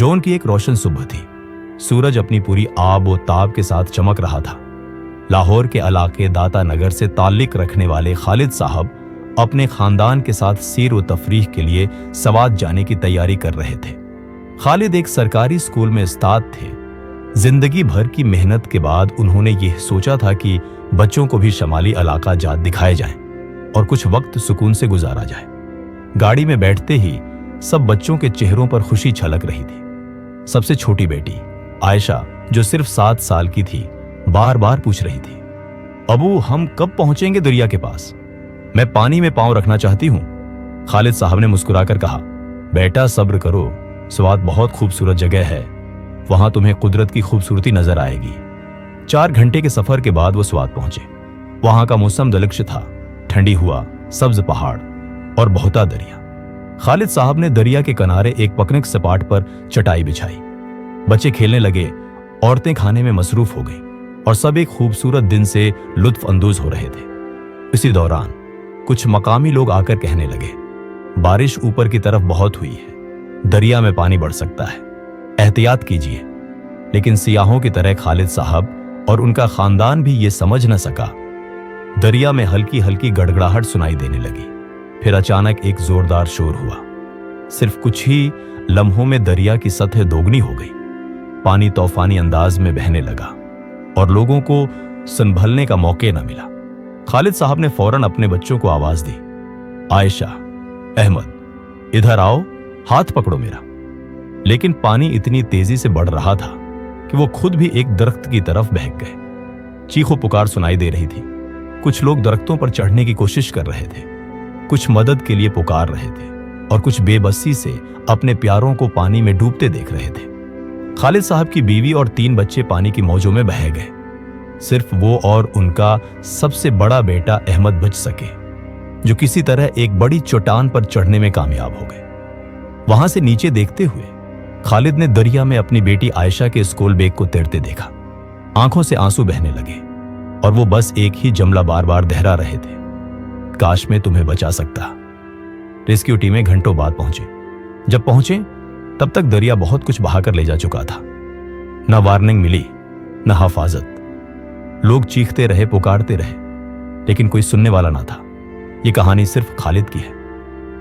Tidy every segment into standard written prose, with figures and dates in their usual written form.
John की एक रोशन सुबह थी। सूरज अपनी पूरी आब और ताब के साथ चमक रहा था। लाहौर के इलाके दाता नगर से ताल्लुक रखने वाले खालिद साहब अपने खानदान के साथ सैर व तफरीह के लिए सवात जाने की तैयारी कर रहे थे। खालिद एक सरकारी स्कूल में उस्ताद थे। जिंदगी भर की मेहनत के बाद उन्होंने यह सोचा था कि बच्चों को भी शमाली इलाका जात दिखाए जाएं और कुछ वक्त सुकून से गुजारा जाए। गाड़ी में बैठते ही सब बच्चों के चेहरों पर खुशी छलक रही थी। सबसे छोटी बेटी आयशा, जो सिर्फ 7 साल की थी, बार बार पूछ रही थी, अबू हम कब पहुंचेंगे दरिया के पास? मैं पानी में पांव रखना चाहती हूं। खालिद साहब ने मुस्कुराकर कहा, बेटा सब्र करो, स्वात बहुत खूबसूरत जगह है, वहां तुम्हें कुदरत की खूबसूरती नजर आएगी। 4 घंटे के सफर के बाद वो स्वात पहुंचे। वहां का मौसम दिलकश था, ठंडी हुआ, सब्ज पहाड़ और बहता दरिया। खालिद साहब ने दरिया के किनारे एक पिकनिक स्पॉट पर चटाई बिछाई। बच्चे खेलने लगे, औरतें खाने में मसरूफ हो गईं और सब एक खूबसूरत दिन से लुत्फ अंदोज हो रहे थे। इसी दौरान कुछ मकामी लोग आकर कहने लगे, बारिश ऊपर की तरफ बहुत हुई है, दरिया में पानी बढ़ सकता है, एहतियात कीजिए। लेकिन सियाहों की तरह खालिद साहब और उनका खानदान भी ये समझ न सका। दरिया में हल्की हल्की गड़गड़ाहट सुनाई देने लगी। फिर अचानक एक जोरदार शोर हुआ। सिर्फ कुछ ही लम्हों में दरिया की सतह दोगुनी हो गई। पानी तूफानी अंदाज में बहने लगा और लोगों को संभलने का मौके न मिला। खालिद साहब ने फौरन अपने बच्चों को आवाज दी, आयशा, अहमद, इधर आओ, हाथ पकड़ो मेरा। लेकिन पानी इतनी तेजी से बढ़ रहा था कि वो खुद भी एक दरख्त की तरफ बहक गए। चीखो पुकार सुनाई दे रही थी। कुछ लोग दरख्तों पर चढ़ने की कोशिश कर रहे थे, कुछ मदद के लिए पुकार रहे थे और कुछ बेबसी से अपने प्यारों को पानी में डूबते देख रहे थे। खालिद साहब की बीवी और 3 बच्चे पानी की मौजों में बह गए। सिर्फ वो और उनका सबसे बड़ा बेटा अहमद बच सके, जो किसी तरह एक बड़ी चट्टान पर चढ़ने में कामयाब हो गए। वहां से नीचे देखते हुए खालिद ने दरिया में अपनी बेटी आयशा के स्कूल बैग को तैरते देखा। आंखों से आंसू बहने लगे और वो बस एक ही जुमला बार बार दोहरा रहे थे, काश मैं तुम्हें बचा सकता। रेस्क्यू टीमें घंटों बाद पहुंचे। जब पहुंचे तब तक दरिया बहुत कुछ बहाकर ले जा चुका था। न वार्निंग मिली, न हिफाजत। लोग चीखते रहे, पुकारते रहे, लेकिन कोई सुनने वाला ना था। ये कहानी सिर्फ खालिद की है।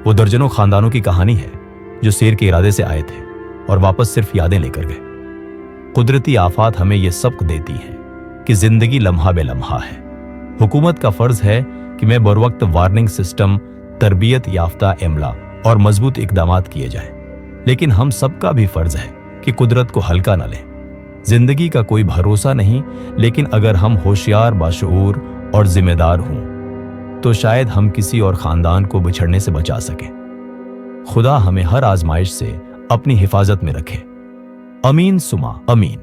वो दर्जनों खानदानों की कहानी है जो सैर के इरादे से आए थे और वापस सिर्फ यादें लेकर गए। कुदरती आफात हमें यह सबक देती हैं कि जिंदगी लम्हा बे लम्हा है। हुकूमत का फर्ज है कि मैं बरवक्त वार्निंग सिस्टम, तरबियत याफ्ता अमला और मजबूत इकदामात किए जाएं। लेकिन हम सबका भी फर्ज है कि कुदरत को हल्का न लें। जिंदगी का कोई भरोसा नहीं, लेकिन अगर हम होशियार, बाशऊर और जिम्मेदार हों तो शायद हम किसी और खानदान को बिछड़ने से बचा सकें। खुदा हमें हर आजमाइश से अपनी हिफाजत में रखे। अमीन सुमा अमीन।